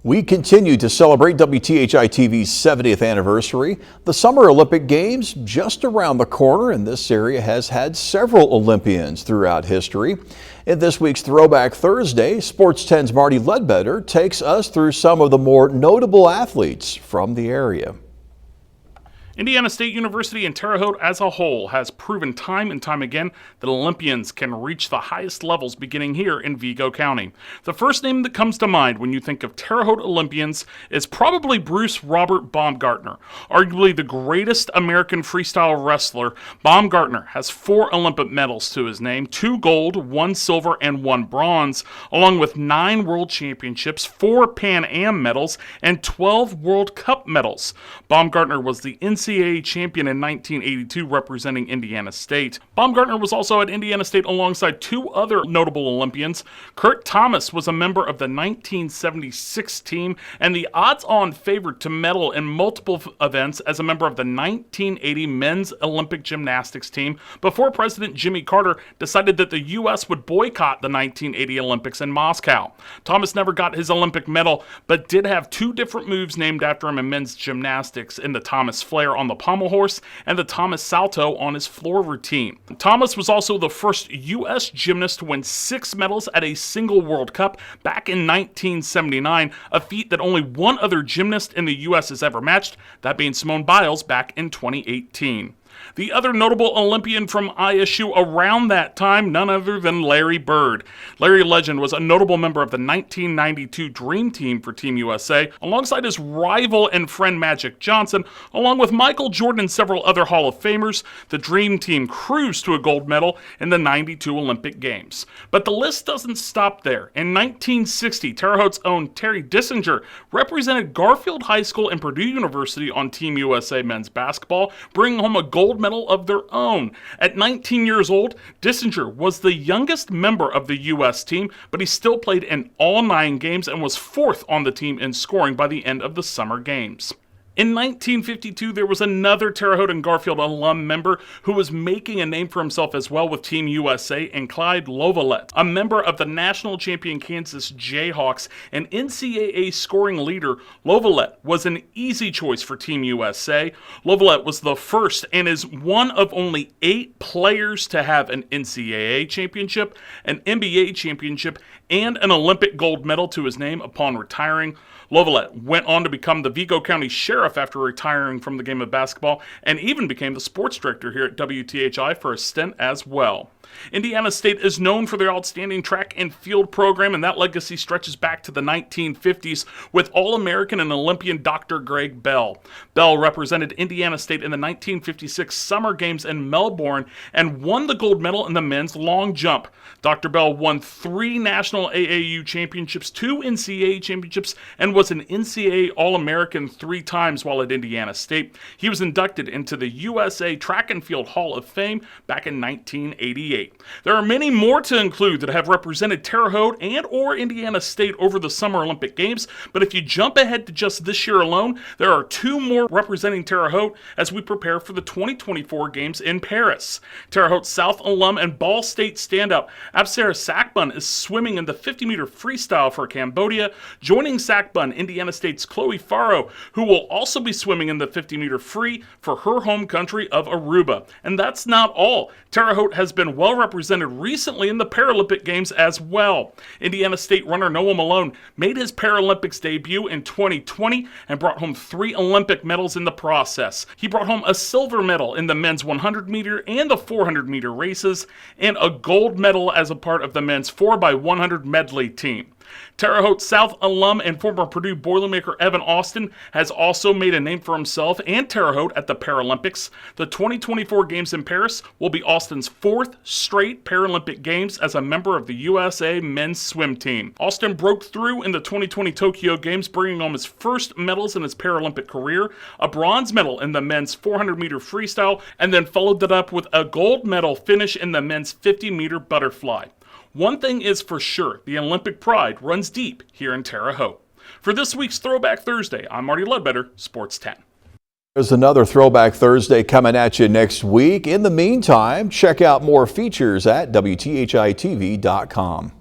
We continue to celebrate WTHI-TV's 70th anniversary. The Summer Olympic Games just around the corner, and this area has had several Olympians throughout history. In this week's Throwback Thursday, Sports 10's Marty Ledbetter takes us through some of the more notable athletes from the area. Indiana State University and Terre Haute as a whole has proven time and time again that Olympians can reach the highest levels beginning here in Vigo County. The first name that comes to mind when you think of Terre Haute Olympians is probably Bruce Robert Baumgartner. Arguably the greatest American freestyle wrestler, Baumgartner has 4 Olympic medals to his name, 2 gold, 1 silver, and 1 bronze, along with 9 world championships, 4 Pan Am medals, and 12 World Cup medals. Baumgartner was the NCAA champion in 1982 representing Indiana State. Baumgartner was also at Indiana State alongside 2 other notable Olympians. Kurt Thomas was a member of the 1976 team and the odds-on favorite to medal in multiple events as a member of the 1980 men's Olympic gymnastics team before President Jimmy Carter decided that the U.S. would boycott the 1980 Olympics in Moscow. Thomas never got his Olympic medal, but did have 2 different moves named after him in men's gymnastics in the Thomas Flare on the pommel horse and the Thomas Salto on his floor routine. Thomas was also the first U.S. gymnast to win 6 medals at a single World Cup back in 1979, a feat that only one other gymnast in the U.S. has ever matched, that being Simone Biles back in 2018. The other notable Olympian from ISU around that time, none other than Larry Bird. Larry Legend was a notable member of the 1992 Dream Team for Team USA, alongside his rival and friend Magic Johnson, along with Michael Jordan and several other Hall of Famers. The Dream Team cruised to a gold medal in the 92 Olympic Games. But the list doesn't stop there. In 1960, Terre Haute's own Terry Dissinger represented Garfield High School and Purdue University on Team USA men's basketball, bringing home a gold medal of their own. At 19 years old, Dissinger was the youngest member of the U.S. team, but he still played in all 9 games and was 4th on the team in scoring by the end of the Summer Games. In 1952, there was another Terre Haute and Garfield alum member who was making a name for himself as well with Team USA, and Clyde Lovalet, a member of the national champion Kansas Jayhawks and NCAA scoring leader. Lovalet was an easy choice for Team USA. Lovalet was the first and is one of only 8 players to have an NCAA championship, an NBA championship, and an Olympic gold medal to his name upon retiring. Lovalet went on to become the Vigo County Sheriff after retiring from the game of basketball, and even became the sports director here at WTHI for a stint as well. Indiana State is known for their outstanding track and field program, and that legacy stretches back to the 1950s with All-American and Olympian Dr. Greg Bell. Bell represented Indiana State in the 1956 Summer Games in Melbourne and won the gold medal in the men's long jump. Dr. Bell won 3 national AAU championships, 2 NCAA championships, and was an NCAA All-American 3 times while at Indiana State. He was inducted into the USA Track and Field Hall of Fame back in 1988. There are many more to include that have represented Terre Haute and or Indiana State over the Summer Olympic Games, but if you jump ahead to just this year alone, there are 2 more representing Terre Haute as we prepare for the 2024 Games in Paris. Terre Haute South alum and Ball State standout Absara Sakbun is swimming in the 50-meter freestyle for Cambodia, joining Sakbun, Indiana State's Chloe Faro, who will also be swimming in the 50-meter free for her home country of Aruba. And that's not all. Terre Haute has been well represented recently in the Paralympic Games as well. Indiana State runner Noah Malone made his Paralympics debut in 2020 and brought home 3 Olympic medals in the process. He brought home a silver medal in the men's 100-meter and the 400-meter races, and a gold medal as a part of the men's 4x100 medley team. Terre Haute South alum and former Purdue Boilermaker Evan Austin has also made a name for himself and Terre Haute at the Paralympics. The 2024 Games in Paris will be Austin's 4th straight Paralympic Games as a member of the USA men's swim team. Austin broke through in the 2020 Tokyo Games, bringing home his first medals in his Paralympic career, a bronze medal in the men's 400-meter freestyle, and then followed that up with a gold medal finish in the men's 50-meter butterfly. One thing is for sure, the Olympic pride runs deep here in Terre Haute. For this week's Throwback Thursday, I'm Marty Ledbetter, Sports 10. There's another Throwback Thursday coming at you next week. In the meantime, check out more features at WTHI-TV.com.